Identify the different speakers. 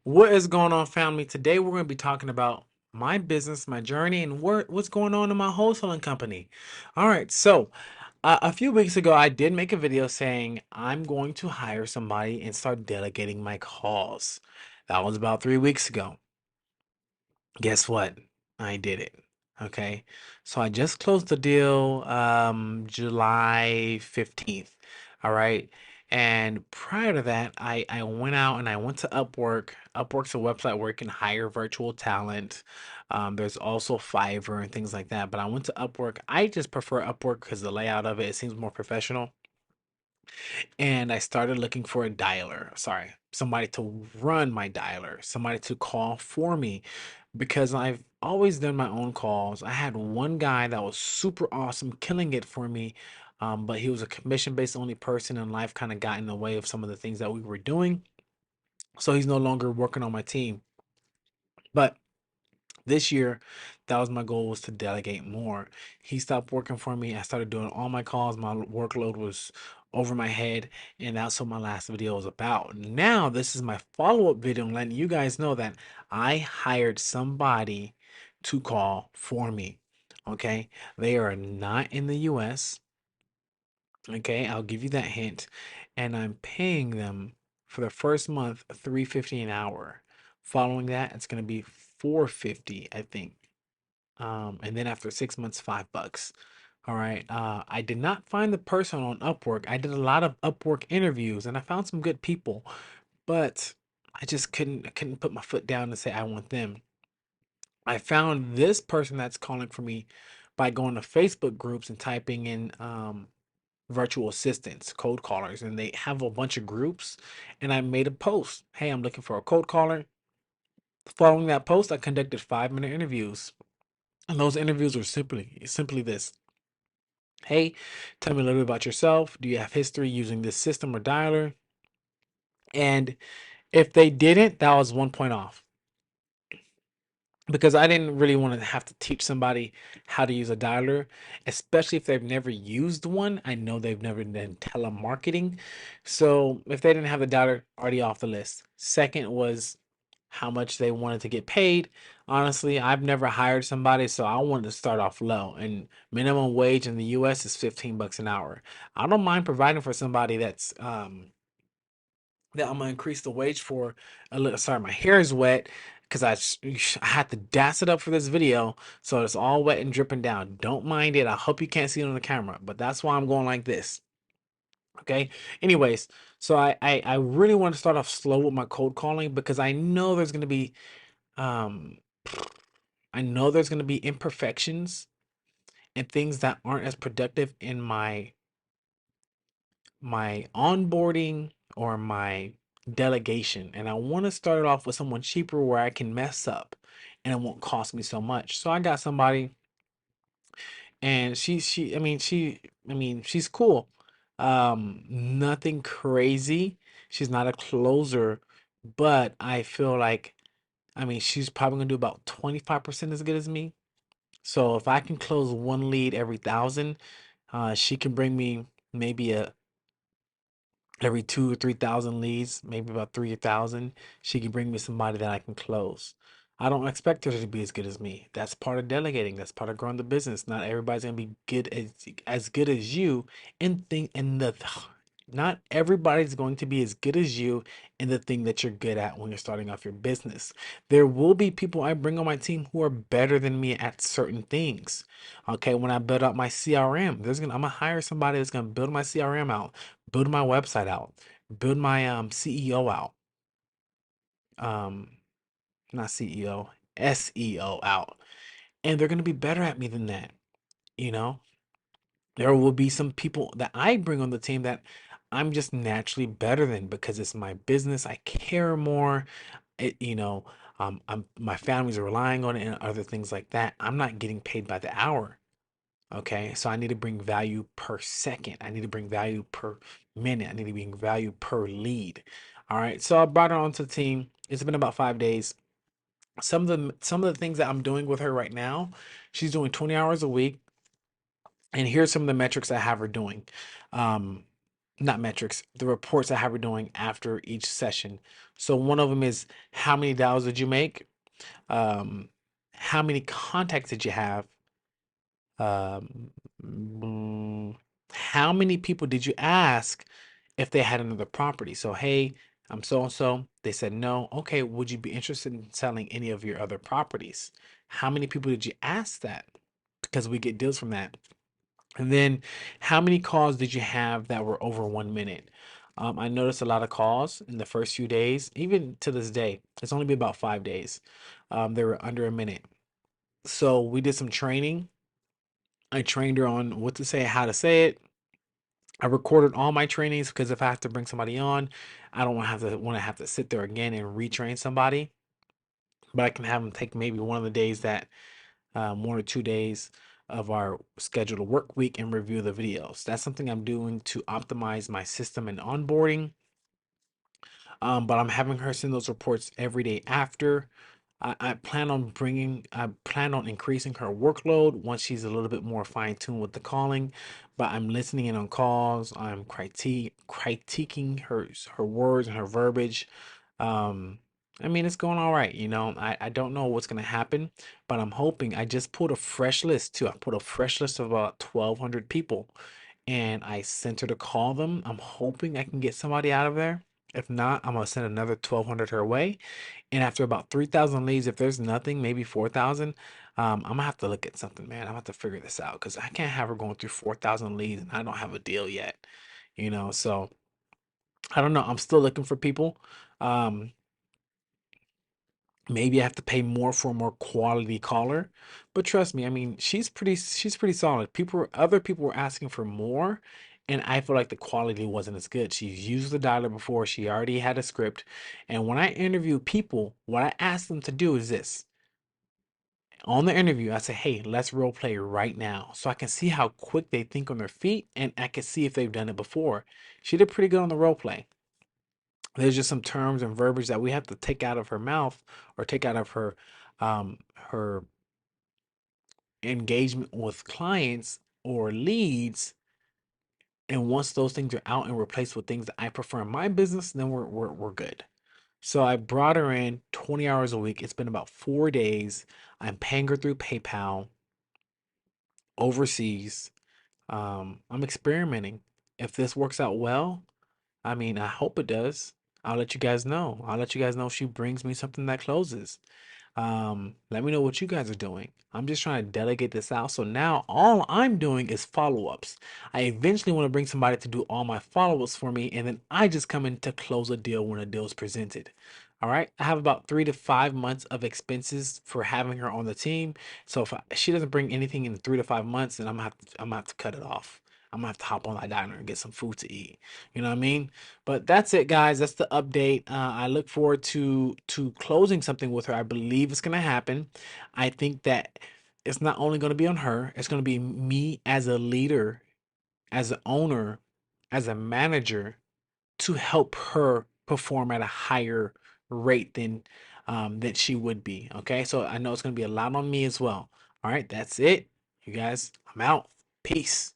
Speaker 1: What is going on, family? Today we're going to be talking about my business, my journey, and what's going on in my wholesaling company. All right, so a few weeks ago, I did make a video saying I'm going to hire somebody and start delegating my calls. That was about 3 weeks ago. Guess what? I did it. Okay. So I just closed the deal July 15th. All right. And prior to that, I went out and I went to Upwork. Upwork's a website where you can hire virtual talent. There's also Fiverr and things like that. But I went to Upwork. I just prefer Upwork because the layout of it seems more professional. And I started looking for a dialer. Sorry, somebody to run my dialer, somebody to call for me because I've always done my own calls. I had one guy that was super awesome, killing it for me. But he was a commission-based only person, and life kind of got in the way of some of the things that we were doing. So he's no longer working on my team. But this year, that was my goal, was to delegate more. He stopped working for me. I started doing all my calls. My workload was over my head, and that's what my last video was about. Now, this is my follow-up video letting you guys know that I hired somebody to call for me. Okay, they are not in the US. Okay, I'll give you that hint. And I'm paying them for the first month $3.50 an hour. Following that, it's gonna be $4.50, I think. And then after 6 months, $5. All right. I did not find the person on Upwork. I did a lot of Upwork interviews and I found some good people, but I couldn't put my foot down and say I want them. I found this person that's calling for me by going to Facebook groups and typing in virtual assistants, code callers, and they have a bunch of groups. And I made a post. Hey, I'm looking for a code caller. Following that post, I conducted 5-minute interviews. And those interviews were simply this. Hey, tell me a little bit about yourself. Do you have history using this system or dialer? And if they didn't, that was 1 point off because I didn't really want to have to teach somebody how to use a dialer, especially if they've never used one. I know they've never done telemarketing. So if they didn't have the dialer, already off the list. Second was how much they wanted to get paid. Honestly, I've never hired somebody, so I wanted to start off low. And minimum wage in the US is $15 an hour. I don't mind providing for somebody that I'm gonna increase the wage for a little. Sorry, my hair is wet because I had to das it up for this video, so it's all wet and dripping down. Don't mind it. I hope you can't see it on the camera, but that's why I'm going like this. Okay. Anyways, so I really want to start off slow with my cold calling because um I know there's gonna be imperfections and things that aren't as productive in my onboarding or my delegation. And I want to start it off with someone cheaper where I can mess up and it won't cost me so much. So I got somebody and she's cool. Nothing crazy. She's not a closer, but I feel like she's probably gonna do about 25% as good as me. So if I can close one lead every 1,000, she can bring me maybe a every 2 or 3 thousand leads, maybe about 3,000, she can bring me somebody that I can close. I don't expect her to be as good as me. That's part of delegating. That's part of growing the business. Not everybody's gonna be as good as you in thing in the not everybody's going to be as good as you in the thing that you're good at when you're starting off your business. There will be people I bring on my team who are better than me at certain things. Okay, when I build out my CRM, I'm gonna hire somebody that's gonna build my CRM out, build my website out, build my CEO out. Um, not CEO, SEO out. And they're gonna be better at me than that, you know? There will be some people that I bring on the team that I'm just naturally better than because it's my business. I care more. My family's relying on it and other things like that. I'm not getting paid by the hour. Okay, so I need to bring value per second. I need to bring value per minute. I need to bring value per lead. All right, so I brought her onto the team. It's been about 5 days. Some of the things that I'm doing with her right now, she's doing 20 hours a week, and here's some of the metrics I have her doing. Um, not metrics, the reports I have her doing after each session. So one of them is how many dollars did you make? How many contacts did you have? Um, mm, how many people did you ask if they had another property? So, hey, I'm so and so. They said no. Okay, would you be interested in selling any of your other properties? How many people did you ask that? Because we get deals from that. And then, how many calls did you have that were over 1 minute? I noticed a lot of calls in the first few days, even to this day. It's only been about 5 days. They were under a minute. So we did some training. I trained her on what to say, how to say it. I recorded all my trainings because if I have to bring somebody on, I don't want to have to sit there again and retrain somebody. But I can have them take maybe one of the days that 1 or 2 days of our scheduled work week and review the videos. That's something I'm doing to optimize my system and onboarding. But I'm having her send those reports every day after. I plan on increasing her workload once she's a little bit more fine-tuned with the calling, but I'm listening in on calls. I'm critiquing her words and her verbiage. Um, I mean, it's going all right, you know. I don't know what's gonna happen, but I'm hoping. I just pulled a fresh list too. I put a fresh list of about 1,200 people, and I sent her to call them. I'm hoping I can get somebody out of there. If not, I'm gonna send another 1,200 her way. And after about 3,000 leads, if there's nothing, maybe 4,000, I'm gonna have to look at something, man. I'm gonna have to figure this out because I can't have her going through 4,000 leads and I don't have a deal yet, you know. So I don't know. I'm still looking for people. Um, Maybe I have to pay more for a more quality caller, but trust me, I mean, she's pretty solid. Other people were asking for more, and I feel like the quality wasn't as good. She's used the dialer before, she already had a script, and when I interview people, what I ask them to do is this. On the interview, I say, hey, let's role play right now. So I can see how quick they think on their feet, and I can see if they've done it before. She did pretty good on the role play. There's just some terms and verbiage that we have to take out of her mouth or take out of her engagement with clients or leads. And once those things are out and replaced with things that I prefer in my business, then we're good. So I brought her in 20 hours a week. It's been about 4 days. I'm paying her through PayPal overseas. I'm experimenting. If this works out well, I mean, I hope it does. I'll let you guys know. I'll let you guys know if she brings me something that closes. Let me know what you guys are doing. I'm just trying to delegate this out. So now all I'm doing is follow-ups. I eventually want to bring somebody to do all my follow-ups for me, and then I just come in to close a deal when a deal is presented. All right. I have about 3 to 5 months of expenses for having her on the team. So if she doesn't bring anything in 3 to 5 months, then I'm gonna have to cut it off. I'm gonna have to hop on that diner and get some food to eat. You know what I mean? But that's it, guys. That's the update. I look forward to closing something with her. I believe it's gonna happen. I think that it's not only gonna be on her. It's gonna be me as a leader, as an owner, as a manager to help her perform at a higher rate than she would be. Okay, so I know it's gonna be a lot on me as well. All right, that's it. You guys, I'm out. Peace.